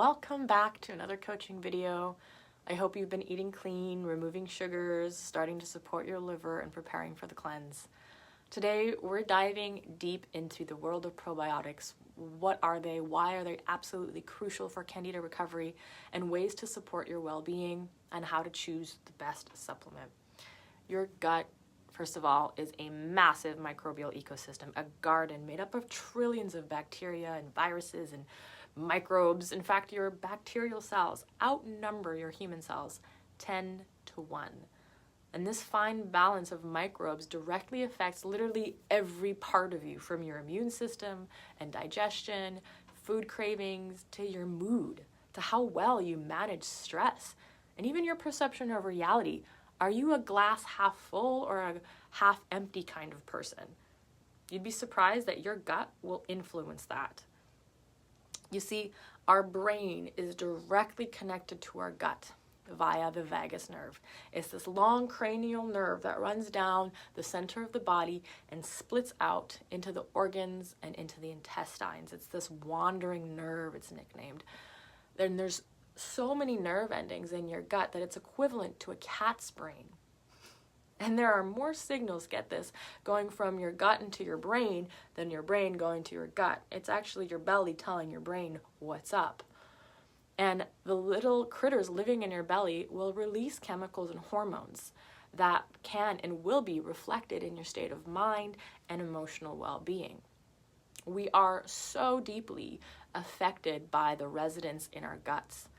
welcome back to another coaching video. I hope you've been eating clean, removing sugars, starting to support your liver, and preparing for the cleanse. Today, we're diving deep into the world of probiotics. What are they? Why are they absolutely crucial for Candida recovery, and ways to support your well-being, and how to choose the best supplement. Your gut, first of all, is a massive microbial ecosystem, a garden made up of trillions of bacteria and viruses and microbes. In fact, your bacterial cells outnumber your human cells 10 to 1. And this fine balance of microbes directly affects literally every part of you, from your immune system and digestion, food cravings, to your mood, to how well you manage stress, and even your perception of reality. Are you a glass half full or a half empty kind of person? You'd be surprised that your gut will influence that. You see, our brain is directly connected to our gut via the vagus nerve. It's this long cranial nerve that runs down the center of the body and splits out into the organs and into the intestines. It's this wandering nerve, it's nicknamed. Then there's so many nerve endings in your gut that it's equivalent to a cat's brain. And there are more signals, get this, going from your gut into your brain than your brain going to your gut. It's actually your belly telling your brain what's up. And the little critters living in your belly will release chemicals and hormones that can and will be reflected in your state of mind and emotional well-being. We are so deeply affected by the residents in our guts.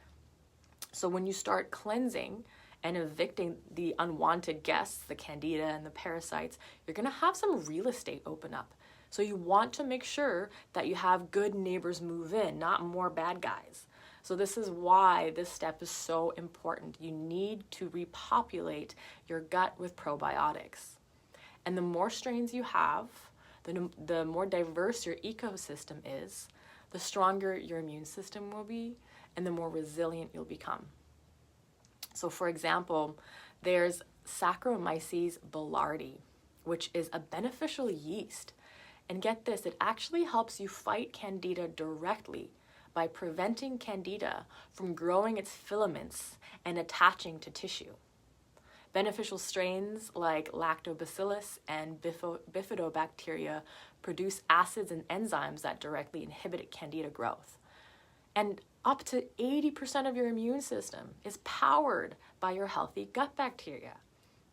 So when you start cleansing and evicting the unwanted guests, the candida and the parasites, you're going to have some real estate open up. So you want to make sure that you have good neighbors move in, not more bad guys. So this is why this step is so important. You need to repopulate your gut with probiotics. And the more strains you have, the more diverse your ecosystem is, the stronger your immune system will be, and the more resilient you'll become. So for example, there's Saccharomyces boulardii, which is a beneficial yeast. And get this, it actually helps you fight candida directly by preventing candida from growing its filaments and attaching to tissue. Beneficial strains like lactobacillus and bifidobacteria produce acids and enzymes that directly inhibit candida growth. And up to 80% of your immune system is powered by your healthy gut bacteria.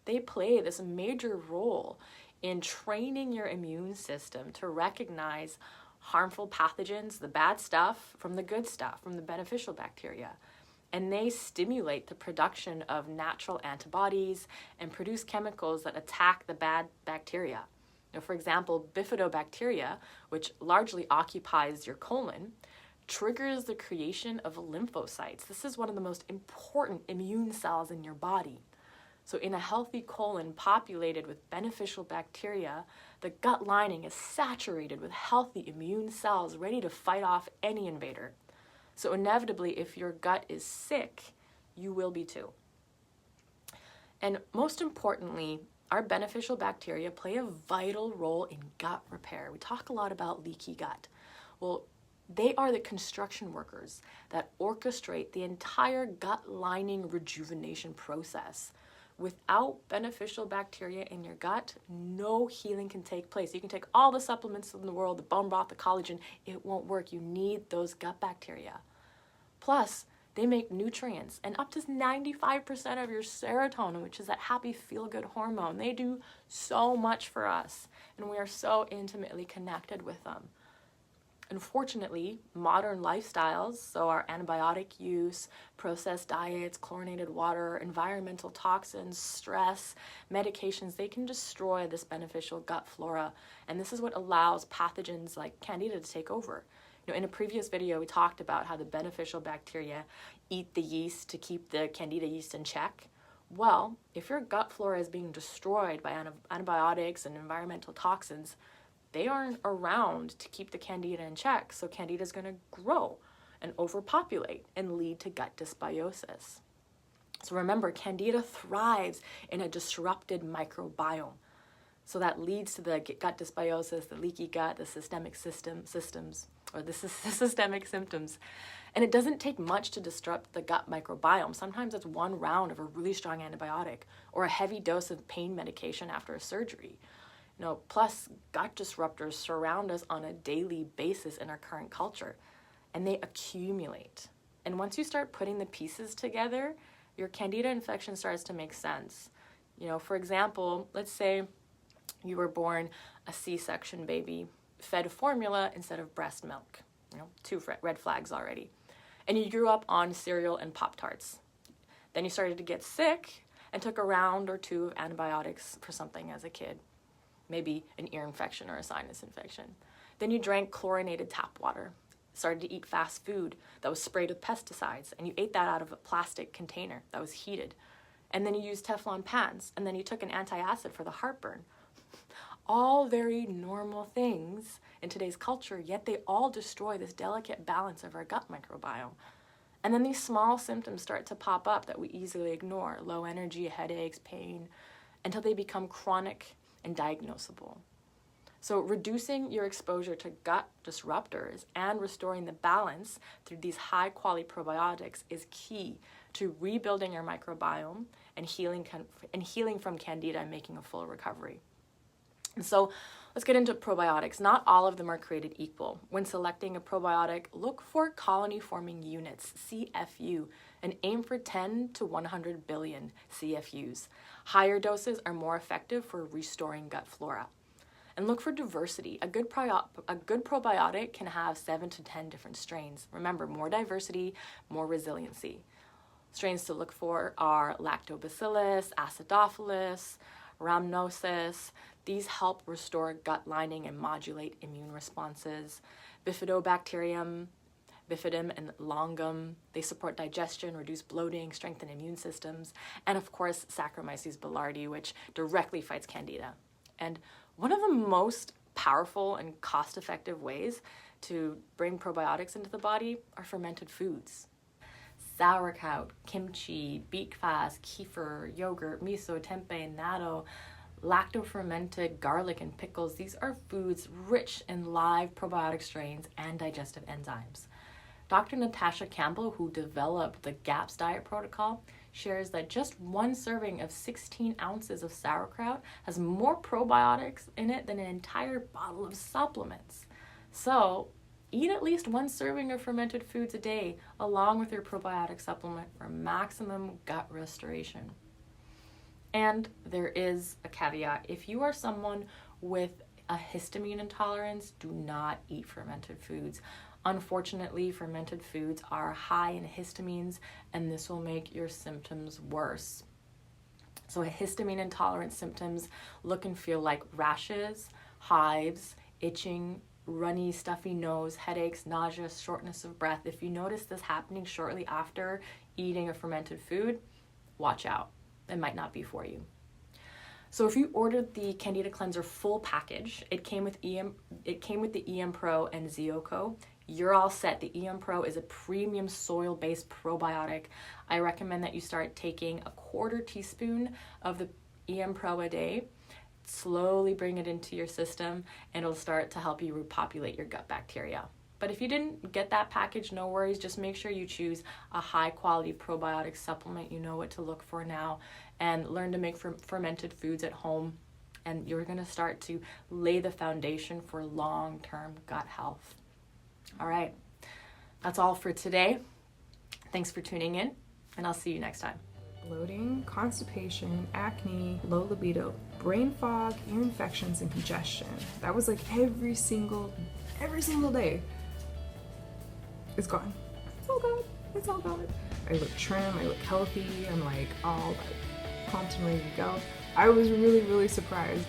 They play this major role in training your immune system to recognize harmful pathogens, the bad stuff, from the good stuff, from the beneficial bacteria. And they stimulate the production of natural antibodies and produce chemicals that attack the bad bacteria. Now, for example, bifidobacteria, which largely occupies your colon, triggers the creation of lymphocytes. This is one of the most important immune cells in your body. So in a healthy colon populated with beneficial bacteria, the gut lining is saturated with healthy immune cells ready to fight off any invader. So inevitably, if your gut is sick, you will be too. And most importantly, our beneficial bacteria play a vital role in gut repair. We talk a lot about leaky gut. Well, they are the construction workers that orchestrate the entire gut lining rejuvenation process. Without beneficial bacteria in your gut, no healing can take place. You can take all the supplements in the world, the bone broth, the collagen, it won't work. You need those gut bacteria. Plus, they make nutrients and up to 95% of your serotonin, which is that happy feel-good hormone. They do so much for us, and we are so intimately connected with them. Unfortunately, modern lifestyles, so our antibiotic use, processed diets, chlorinated water, environmental toxins, stress, medications, they can destroy this beneficial gut flora. And this is what allows pathogens like candida to take over. You know, in a previous video, we talked about how the beneficial bacteria eat the yeast to keep the candida yeast in check. Well, if your gut flora is being destroyed by antibiotics and environmental toxins, they aren't around to keep the candida in check, so candida is going to grow and overpopulate and lead to gut dysbiosis. So remember, candida thrives in a disrupted microbiome. So that leads to the gut dysbiosis, the leaky gut, the systemic symptoms. And it doesn't take much to disrupt the gut microbiome. Sometimes it's one round of a really strong antibiotic or a heavy dose of pain medication after a surgery. Plus gut disruptors surround us on a daily basis in our current culture, and they accumulate. And once you start putting the pieces together, your Candida infection starts to make sense. For example, let's say you were born a C-section baby, fed formula instead of breast milk. 2 red flags already. And you grew up on cereal and Pop-Tarts. Then you started to get sick and took a round or 2 of antibiotics for something as a kid, maybe an ear infection or a sinus infection. Then you drank chlorinated tap water, started to eat fast food that was sprayed with pesticides, and you ate that out of a plastic container that was heated. And then you used Teflon pans, and then you took an antacid for the heartburn. All very normal things in today's culture, yet they all destroy this delicate balance of our gut microbiome. And then these small symptoms start to pop up that we easily ignore: low energy, headaches, pain, until they become chronic and diagnosable. So reducing your exposure to gut disruptors and restoring the balance through these high-quality probiotics is key to rebuilding your microbiome and healing from Candida and making a full recovery. And so let's get into probiotics. Not all of them are created equal. When selecting a probiotic, look for colony-forming units, CFU, and aim for 10 to 100 billion CFUs. Higher doses are more effective for restoring gut flora. And look for diversity. A good probiotic can have 7 to 10 different strains. Remember, more diversity, more resiliency. Strains to look for are Lactobacillus, Acidophilus, Rhamnosus. These help restore gut lining and modulate immune responses. Bifidobacterium, Bifidum, and Longum. They support digestion, reduce bloating, strengthen immune systems. And of course, Saccharomyces boulardii, which directly fights Candida. And one of the most powerful and cost-effective ways to bring probiotics into the body are fermented foods. Sauerkraut, kimchi, beet kvass, kefir, yogurt, miso, tempeh, natto, lacto-fermented garlic and pickles. These are foods rich in live probiotic strains and digestive enzymes. Dr. Natasha Campbell, who developed the GAPS diet protocol, shares that just one serving of 16 ounces of sauerkraut has more probiotics in it than an entire bottle of supplements. So eat at least one serving of fermented foods a day along with your probiotic supplement for maximum gut restoration. And there is a caveat. If you are someone with a histamine intolerance, do not eat fermented foods. Unfortunately, fermented foods are high in histamines, and this will make your symptoms worse. So histamine intolerant symptoms look and feel like rashes, hives, itching, runny, stuffy nose, headaches, nausea, shortness of breath. If you notice this happening shortly after eating a fermented food, watch out. It might not be for you. So if you ordered the Candida Cleanser full package, it came with the EM Pro and Zeoco. You're all set. The EM Pro is a premium soil-based probiotic. I recommend that you start taking a 1/4 teaspoon of the EM Pro a day. Slowly bring it into your system, and it'll start to help you repopulate your gut bacteria. But if you didn't get that package, no worries. Just make sure you choose a high-quality probiotic supplement. You know what to look for now, and learn to make fermented foods at home. And you're going to start to lay the foundation for long-term gut health. All right, that's all for today. Thanks for tuning in, and I'll see you next time. Bloating, constipation, acne, low libido, brain fog, ear infections, and congestion. That was like every single day. It's gone. It's all gone. It's all gone. I look trim, I look healthy, I'm like all like pumped and ready to go. I was really, really surprised.